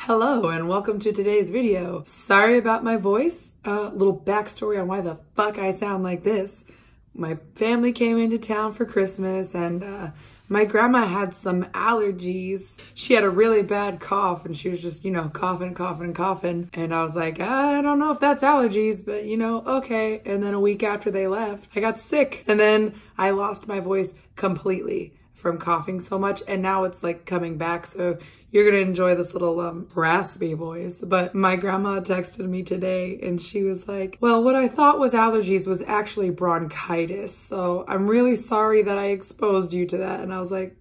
Hello and welcome to today's video. Sorry about my voice. Little backstory on why the fuck I sound like this. My family came into town for Christmas and my grandma had some allergies. She had a really bad cough and she was just, coughing. And I was like, I don't know if that's allergies, but okay. And then a week after they left, I got sick and then I lost my voice completely from coughing so much. And now it's like coming back. So you're gonna enjoy this little raspy voice. But my grandma texted me today and she was like, well, what I thought was allergies was actually bronchitis. So I'm really sorry that I exposed you to that. And I was like,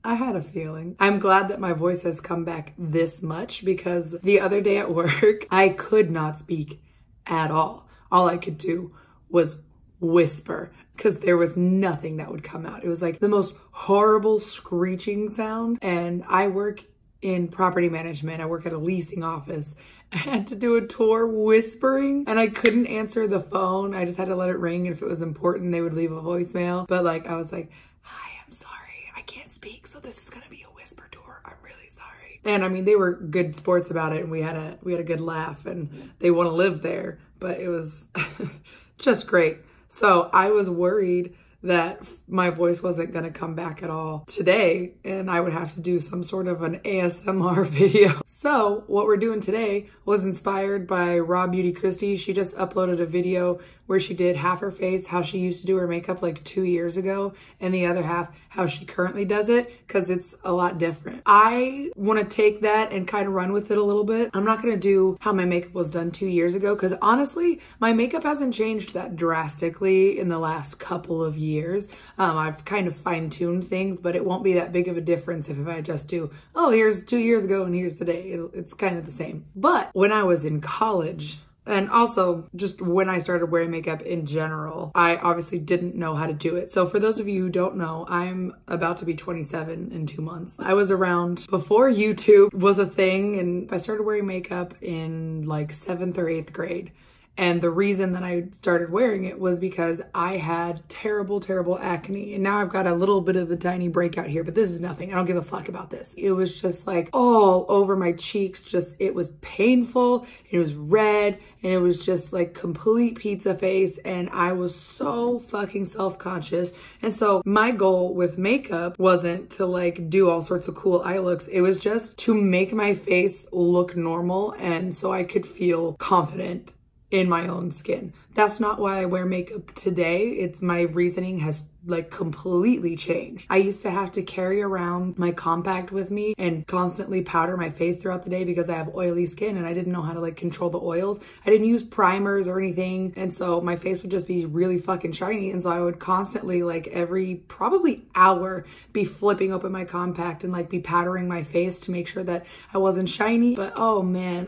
I had a feeling. I'm glad that my voice has come back this much because the other day at work, I could not speak at all. All I could do was whisper because there was nothing that would come out. It was like the most horrible screeching sound. And I work in property management. I work at a leasing office. I had to do a tour whispering and I couldn't answer the phone. I just had to let it ring. And if it was important, they would leave a voicemail. But I was like, hi, I'm sorry. I can't speak. So this is going to be a whisper tour. I'm really sorry. And I mean, they were good sports about it and we had a good laugh and they want to live there, but it was just great. So I was worried that my voice wasn't going to come back at all today and I would have to do some sort of an ASMR video. So what we're doing today was inspired by RawBeautyKristi. She just uploaded a video where she did half her face, how she used to do her makeup like 2 years ago, and the other half, how she currently does it, because it's a lot different. I want to take that and kind of run with it a little bit. I'm not going to do how my makeup was done 2 years ago, because honestly, my makeup hasn't changed that drastically in the last couple of years. I've kind of fine-tuned things, but it won't be that big of a difference if I just do, oh, here's 2 years ago and here's today. It's kind of the same. But when I was in college, and also just when I started wearing makeup in general, I obviously didn't know how to do it. So for those of you who don't know, I'm about to be 27 in 2 months. I was around before YouTube was a thing and I started wearing makeup in like 7th or 8th grade. And the reason that I started wearing it was because I had terrible, terrible acne. And now I've got a little bit of a tiny breakout here, but this is nothing. I don't give a fuck about this. It was just like all over my cheeks. It was painful. It was red and it was just like complete pizza face. And I was so fucking self-conscious. And so my goal with makeup wasn't to like do all sorts of cool eye looks. It was just to make my face look normal. And so I could feel confident in my own skin. That's not why I wear makeup today. It's my reasoning has like completely changed. I used to have to carry around my compact with me and constantly powder my face throughout the day because I have oily skin and I didn't know how to like control the oils. I didn't use primers or anything. And so my face would just be really fucking shiny. And so I would constantly like every probably hour be flipping open my compact and like be powdering my face to make sure that I wasn't shiny. But oh man,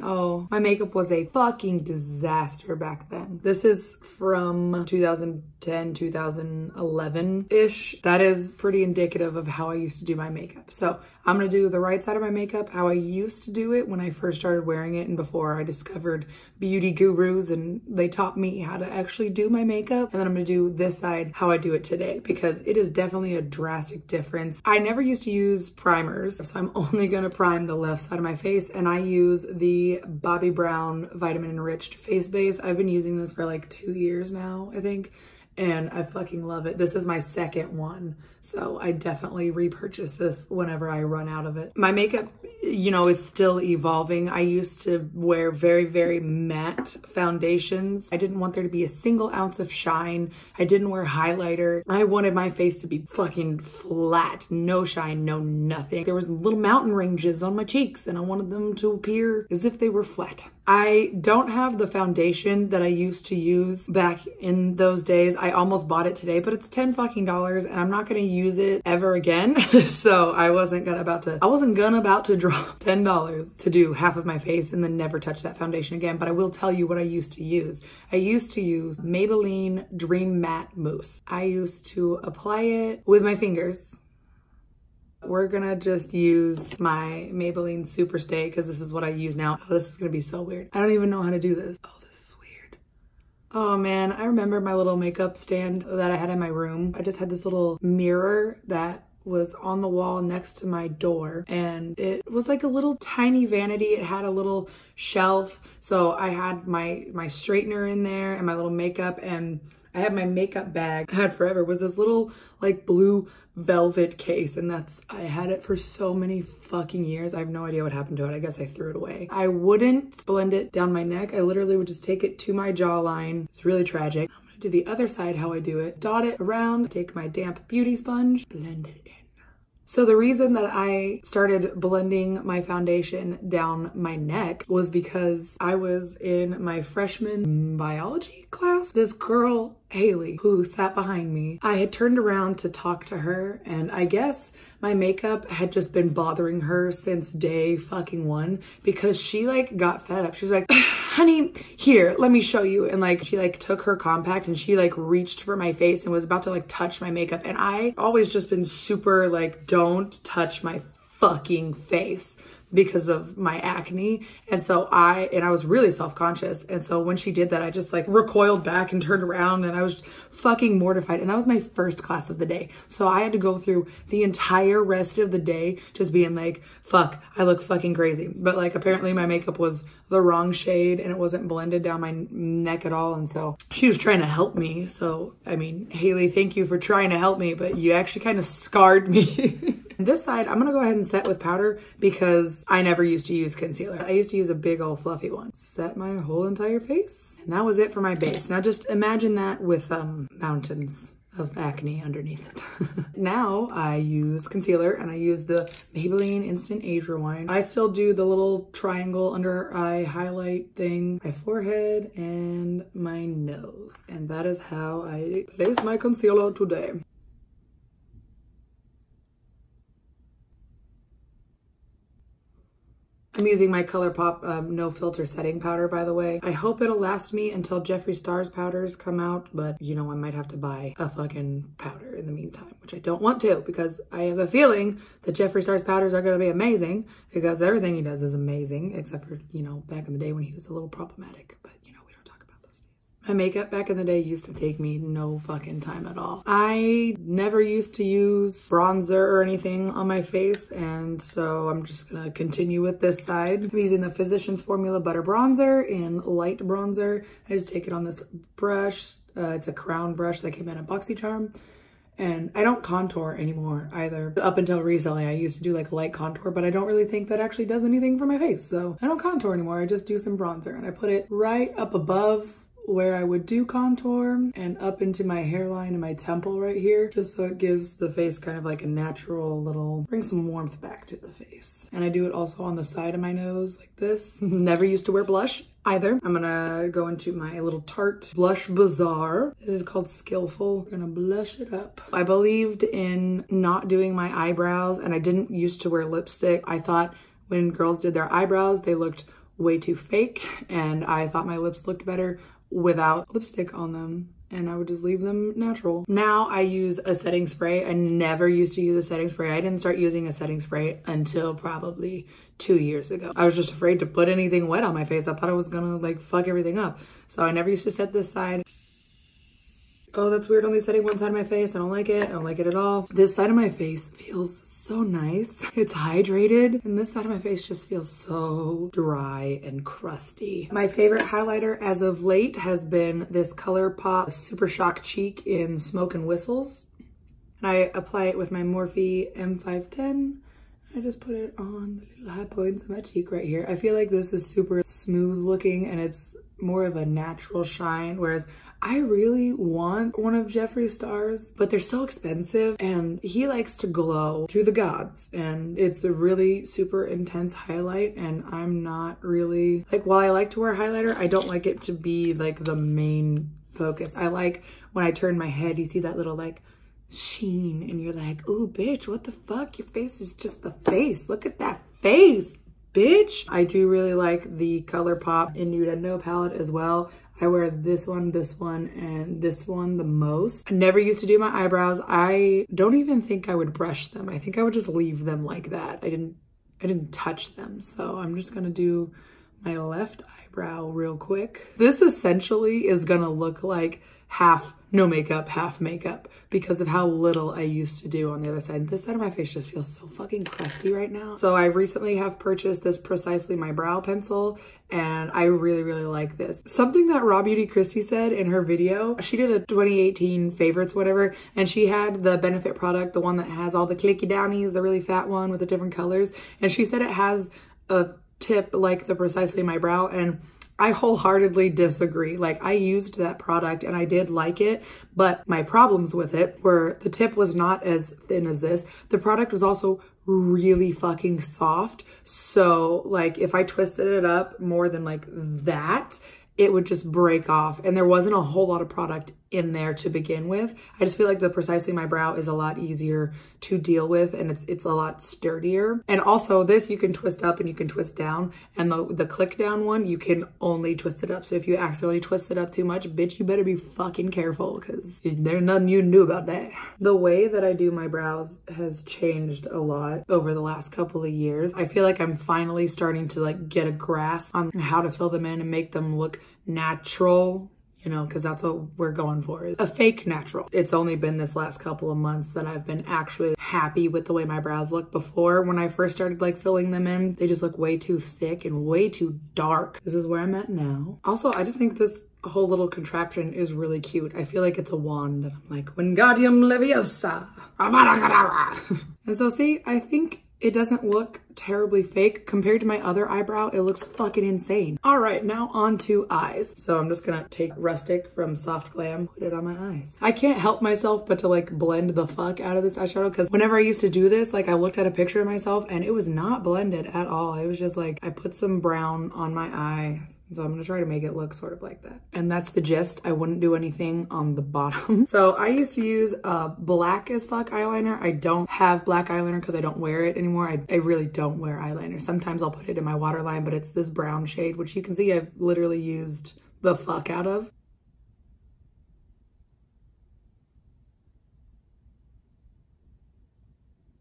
my makeup was a fucking disaster back then. This is from 2010, 2011-ish. That is pretty indicative of how I used to do my makeup. So I'm gonna do the right side of my makeup, how I used to do it when I first started wearing it and before I discovered beauty gurus and they taught me how to actually do my makeup. And then I'm gonna do this side, how I do it today, because it is definitely a drastic difference. I never used to use primers, so I'm only gonna prime the left side of my face and I use the Bobbi Brown Vitamin Enriched Face Base. I've been using this for like 2 years now, I think. And I fucking love it. This is my second one. So I definitely repurchase this whenever I run out of it. My makeup, is still evolving. I used to wear very, very matte foundations. I didn't want there to be a single ounce of shine. I didn't wear highlighter. I wanted my face to be fucking flat, no shine, no nothing. There was little mountain ranges on my cheeks and I wanted them to appear as if they were flat. I don't have the foundation that I used to use back in those days. I almost bought it today, but it's $10 fucking and I'm not gonna use it ever again. So I wasn't gonna about to drop $10 to do half of my face and then never touch that foundation again. But I will tell you what I used to use. I used to use Maybelline Dream Matte Mousse. I used to apply it with my fingers. We're gonna just use my Maybelline Superstay because this is what I use now. Oh, this is gonna be so weird. I don't even know how to do this. Oh, this is weird. Oh man, I remember my little makeup stand that I had in my room. I just had this little mirror that was on the wall next to my door, and it was like a little tiny vanity. It had a little shelf, so I had my straightener in there and my little makeup, and I had my makeup bag. I had forever was this little like blue velvet case, and I had it for so many fucking years. I have no idea what happened to it. I guess I threw it away. I wouldn't blend it down my neck. I literally would just take it to my jawline. It's really tragic. I'm gonna do the other side how I do it. Dot it around, take my damp beauty sponge, blend it in. So the reason that I started blending my foundation down my neck was because I was in my freshman biology class. This girl, Haley, who sat behind me, I had turned around to talk to her, and I guess my makeup had just been bothering her since day fucking one, because she like got fed up. She was like, honey, here, let me show you. And like, she like took her compact and she like reached for my face and was about to like touch my makeup. And I always just been super like, don't touch my fucking face because of my acne. And so I was really self-conscious. And so when she did that, I just like recoiled back and turned around, and I was fucking mortified. And that was my first class of the day. So I had to go through the entire rest of the day just being like, fuck, I look fucking crazy. But like, apparently my makeup was the wrong shade and it wasn't blended down my neck at all. And so she was trying to help me. So, I mean, Haley, thank you for trying to help me, but you actually kind of scarred me. This side, I'm gonna go ahead and set with powder because I never used to use concealer. I used to use a big old fluffy one. Set my whole entire face. And that was it for my base. Now just imagine that with mountains of acne underneath it. Now I use concealer, and I use the Maybelline Instant Age Rewind. I still do the little triangle under eye highlight thing, my forehead and my nose. And that is how I place my concealer today. I'm using my ColourPop No Filter setting powder, by the way. I hope it'll last me until Jeffree Star's powders come out, but you know, I might have to buy a fucking powder in the meantime, which I don't want to, because I have a feeling that Jeffree Star's powders are gonna be amazing, because everything he does is amazing, except for, you know, back in the day when he was a little problematic, but you know, we don't talk about those days. My makeup back in the day used to take me no fucking time at all. I never used to use bronzer or anything on my face, and so I'm just gonna continue with this side. I'm using the Physicians Formula Butter Bronzer in light bronzer. I just take it on this brush. It's a crown brush that came in a BoxyCharm. And I don't contour anymore either. Up until recently, I used to do like light contour, but I don't really think that actually does anything for my face. So I don't contour anymore. I just do some bronzer, and I put it right up above where I would do contour and up into my hairline and my temple right here, just so it gives the face kind of like a natural little, bring some warmth back to the face. And I do it also on the side of my nose like this. Never used to wear blush either. I'm gonna go into my little Tarte Blush Bazaar. This is called Skillful. We're gonna blush it up. I believed in not doing my eyebrows, and I didn't used to wear lipstick. I thought when girls did their eyebrows, they looked way too fake, and I thought my lips looked better without lipstick on them, and I would just leave them natural. Now I use a setting spray. I never used to use a setting spray. I didn't start using a setting spray until probably 2 years ago. I was just afraid to put anything wet on my face. I thought it was gonna like fuck everything up. So I never used to set this side. Oh, that's weird, only setting one side of my face. I don't like it. I don't like it at all. This side of my face feels so nice. It's hydrated. And this side of my face just feels so dry and crusty. My favorite highlighter as of late has been this ColourPop Super Shock Cheek in Smoke and Whistles. And I apply it with my Morphe M510. I just put it on the little high points of my cheek right here. I feel like this is super smooth looking, and it's more of a natural shine, whereas I really want one of Jeffree Star's, but they're so expensive, and he likes to glow to the gods, and it's a really super intense highlight, and I'm not really, like, while I like to wear highlighter, I don't like it to be like the main focus. I like when I turn my head, you see that little like sheen, and you're like, ooh, bitch, what the fuck? Your face is just a face. Look at that face, bitch. I do really like the ColourPop Innuendo palette as well. I wear this one, and this one the most. I never used to do my eyebrows. I don't even think I would brush them. I think I would just leave them like that. I didn't touch them. So I'm just gonna do my left eyebrow real quick. This essentially is gonna look like half no makeup, half makeup because of how little I used to do on the other side. This side of my face just feels so fucking crusty right now. So I recently have purchased this Precisely My Brow pencil and I really, really like this. Something that RawBeautyKristi said in her video, she did a 2018 favorites, whatever, and she had the Benefit product, the one that has all the clicky downies, the really fat one with the different colors. And she said it has a tip like the Precisely My Brow, and I wholeheartedly disagree. Like, I used that product and I did like it, but my problems with it were the tip was not as thin as this. The product was also really fucking soft. So like if I twisted it up more than like that, it would just break off. And there wasn't a whole lot of product in there to begin with. I just feel like the Precisely My Brow is a lot easier to deal with and it's a lot sturdier. And also this you can twist up and you can twist down, and the click down one, you can only twist it up. So if you accidentally twist it up too much, bitch, you better be fucking careful because there's nothing you knew about that. The way that I do my brows has changed a lot over the last couple of years. I feel like I'm finally starting to like get a grasp on how to fill them in and make them look natural, you know, because that's what we're going for, a fake natural. It's only been this last couple of months that I've been actually happy with the way my brows look. Before, when I first started like filling them in, they just look way too thick and way too dark. This is where I'm at now. Also, I just think this whole little contraption is really cute. I feel like it's a wand and I'm like, Wingardium Leviosa. And so see, I think it doesn't look terribly fake. Compared to my other eyebrow, it looks fucking insane. All right, now on to eyes. So I'm just gonna take Rustic from Soft Glam, put it on my eyes. I can't help myself but to like blend the fuck out of this eyeshadow because whenever I used to do this, like I looked at a picture of myself and it was not blended at all. It was just like, I put some brown on my eye. So I'm gonna try to make it look sort of like that. And that's the gist. I wouldn't do anything on the bottom. So I used to use a black as fuck eyeliner. I don't have black eyeliner because I don't wear it anymore. I really don't wear eyeliner. Sometimes I'll put it in my waterline, but it's this brown shade, which you can see I've literally used the fuck out of.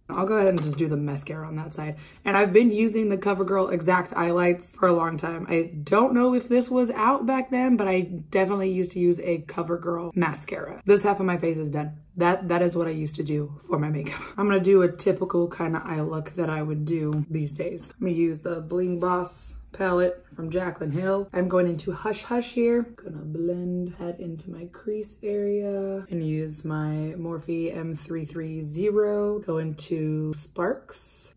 I'll go ahead and just do the mascara on that side. And I've been using the CoverGirl Exact Eyelights for a long time. I don't know if this was out back then, but I definitely used to use a CoverGirl mascara. This half of my face is done. That is what I used to do for my makeup. I'm gonna do a typical kind of eye look that I would do these days. I'm gonna use the Bling Boss palette from Jaclyn Hill. I'm going into Hush Hush here. Gonna blend that into my crease area and use my Morphe M330. Go into Sparks.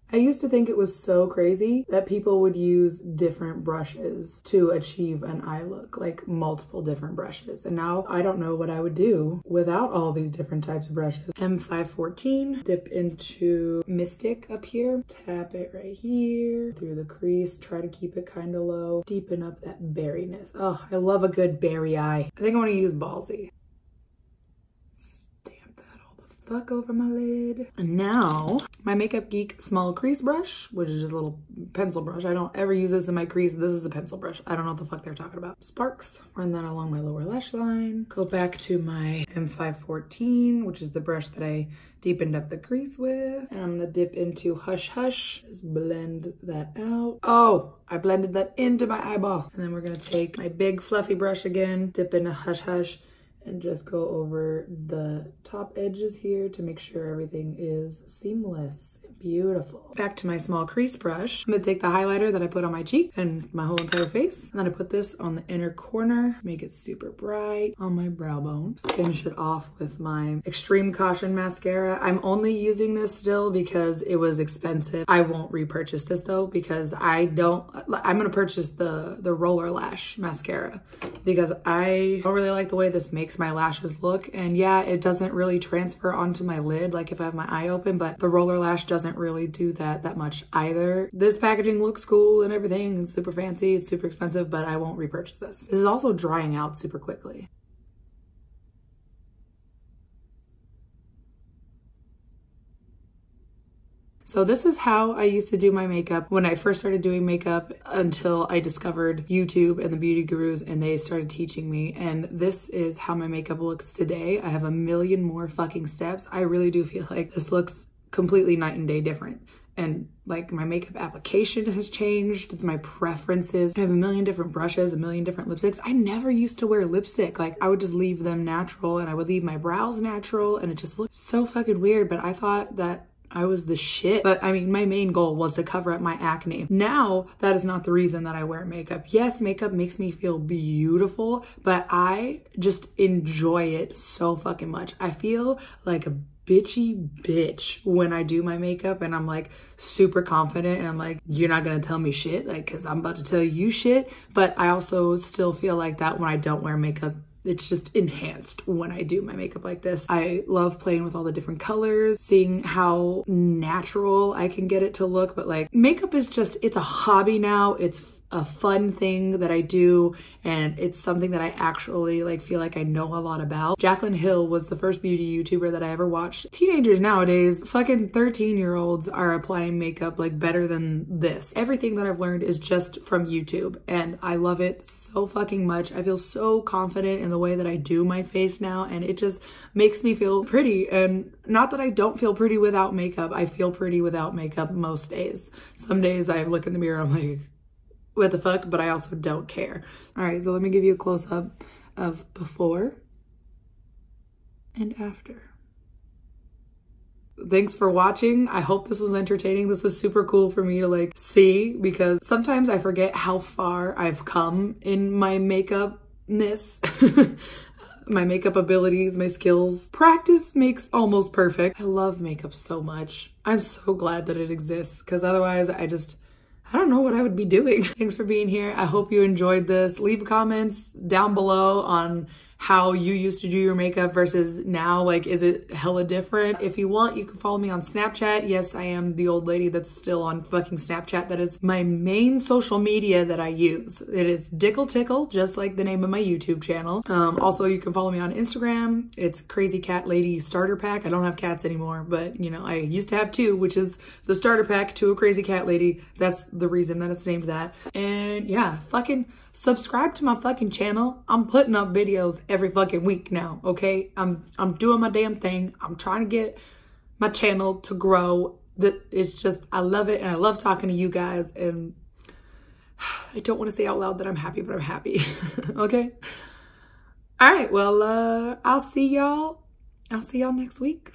I used to think it was so crazy that people would use different brushes to achieve an eye look, like multiple different brushes. And now I don't know what I would do without all these different types of brushes. M514, dip into Mystic up here, tap it right here through the crease, try to keep it kind of low, deepen up that berryness. Oh, I love a good berry eye. I think I want to use Ballsy. Fuck over my lid. And now my Makeup Geek small crease brush, which is just a little pencil brush. I don't ever use this in my crease. This is a pencil brush. I don't know what the fuck they're talking about. Sparks, run that along my lower lash line. Go back to my M514, which is the brush that I deepened up the crease with. And I'm gonna dip into Hush Hush. Just blend that out. Oh, I blended that into my eyeball. And then we're gonna take my big fluffy brush again, dip into Hush Hush, and just go over the top edges here to make sure everything is seamless and beautiful. Back to my small crease brush. I'm gonna take the highlighter that I put on my cheek and my whole entire face, and then I put this on the inner corner, make it super bright on my brow bone. Finish it off with my Extreme Caution mascara. I'm only using this still because it was expensive. I won't repurchase this though because I'm gonna purchase the Roller Lash mascara because I don't really like the way this makes my lashes look. And yeah, it doesn't really transfer onto my lid like if I have my eye open, but the Roller Lash doesn't really do that much either. This packaging looks cool and everything, it's super fancy, it's super expensive, but I won't repurchase this. This is also drying out super quickly. So this is how I used to do my makeup when I first started doing makeup until I discovered YouTube and the beauty gurus and they started teaching me. And this is how my makeup looks today. I have a million more fucking steps. I really do feel like this looks completely night and day different. and like my makeup application has changed, my preferences. I have a million different brushes, a million different lipsticks. I never used to wear lipstick. Like I would just leave them natural and I would leave my brows natural and it just looked so fucking weird, but I thought that I was the shit. But I mean, my main goal was to cover up my acne. Now, that is not the reason that I wear makeup. Yes, makeup makes me feel beautiful, but I just enjoy it so fucking much. I feel like a bitchy bitch when I do my makeup and I'm like super confident and I'm like, you're not gonna tell me shit, like, cause I'm about to tell you shit. But I also still feel like that when I don't wear makeup. It's just enhanced when I do my makeup like this. I love playing with all the different colors, seeing how natural I can get it to look. But like makeup is just, it's a hobby now. It's a fun thing that I do, and it's something that I actually like feel like I know a lot about. Jaclyn Hill was the first beauty YouTuber that I ever watched. Teenagers nowadays, fucking 13-year-olds are applying makeup like better than this. Everything that I've learned is just from YouTube and I love it so fucking much. I feel so confident in the way that I do my face now, and it just makes me feel pretty. And not that I don't feel pretty without makeup. I feel pretty without makeup most days. Some days I look in the mirror, I'm like, what the fuck, but I also don't care. All right, so let me give you a close-up of before and after. Thanks for watching. I hope this was entertaining. This was super cool for me to like see, because sometimes I forget how far I've come in my makeupness. My makeup abilities, my skills. Practice makes almost perfect. I love makeup so much. I'm so glad that it exists, because otherwise I don't know what I would be doing. Thanks for being here. I hope you enjoyed this. Leave comments down below on how you used to do your makeup versus now. Like, is it hella different? If you want, you can follow me on Snapchat. Yes, I am the old lady that's still on fucking Snapchat. That is my main social media that I use. It is Dickle Tickle, just like the name of my YouTube channel. Also, you can follow me on Instagram. It's Crazy Cat Lady Starter Pack. I don't have cats anymore, but you know, I used to have two, which is the starter pack to a Crazy Cat Lady. That's the reason that it's named that. And yeah, fucking subscribe to my fucking channel. I'm putting up videos every fucking week now, okay? I'm doing my damn thing. I'm trying to get my channel to grow. It's just, I love it and I love talking to you guys, and I don't want to say out loud that I'm happy, but I'm happy. Okay? All right, well, I'll see y'all next week.